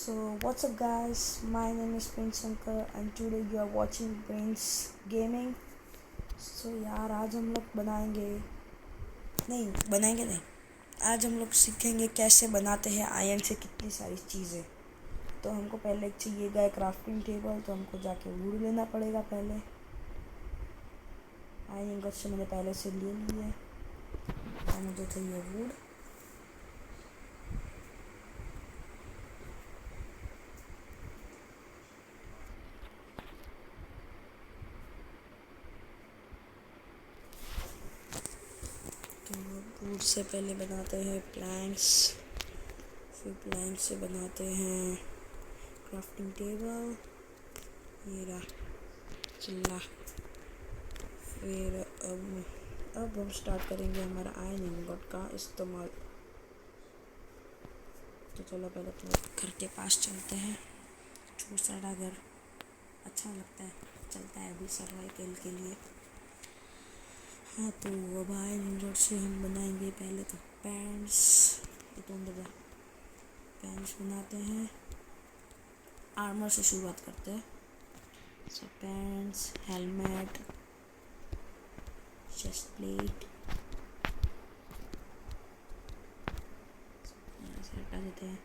So, what's up, guys? My name is Prince Shankar, and today you are watching Prince Gaming. So, यार आज हम लोग बनाएंगे नहीं। आज हम लोग सीखेंगे कैसे बनाते हैं आयरन से कितनी सारी चीज़ें। तो हमको पहले चाहिएगा एक क्राफ्टिंग टेबल, तो हमको जाके वुड लेना पड़ेगा पहले। आयरन इंगोट्स मैंने पहले से ले लिए और मुझे चाहिए वुड। तो वुड से पहले बनाते हैं प्लैंक्स, फिर प्लैंक से बनाते हैं क्राफ्टिंग टेबल, ये रहा चिल्ला। फिर अब हम स्टार्ट करेंगे हमारा आयरन इंगोट का इस्तेमाल। तो चलो पहले अपने घर के पास चलते हैं। दूसरा घर अच्छा लगता है, चलता है अभी सर्वाइवल के लिए। हाँ, तो अब आयरन इंगोट से हम बनाएंगे पहले तो पैंट्स। पैंट्स बनाते हैं, आर्मर से शुरुआत करते हैं। सो पैंट्स, हेलमेट, चेस्ट प्लेट यहाँ से हटा देते हैं।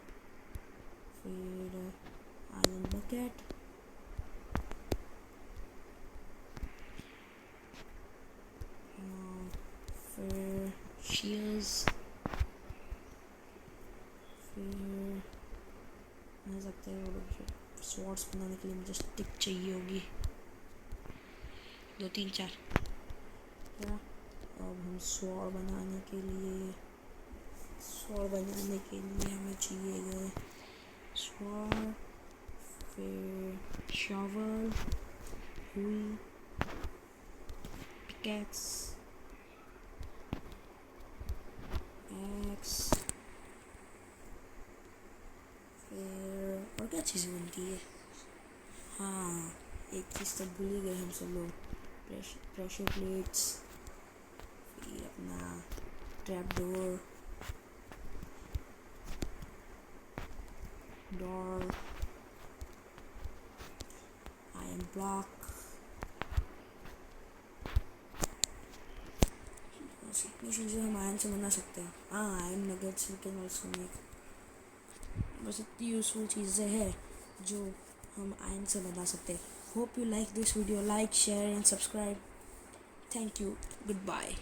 फिर आयरन बकेट, फिर शील्ड्स, फिर बना सकते हैं। और स्वॉर्ड्स बनाने के लिए मुझे स्टिक चाहिए होगी 2 3 4। अब हम स्वॉर्ड बनाने के लिए हमें चाहिए स्वॉर्ड, फिर शॉवल, हुई, पिकैक्स, एक्स, फिर और क्या चीज़ें बनती है। हाँ, एक चीज़ तो भूल ही गए हम सब लोग, प्रेशर प्लेट्स, फिर अपना ट्रैप डोर, आयरन ब्लॉक। इतनी चीज़ें हम आयरन से बना सकते हैं। हाँ, iron nuggets we can also make. बस इतनी यूजफुल चीज़ें हैं जो हम आयरन से बना सकते हैं। Hope you like this video, like, share and subscribe. Thank you, good bye.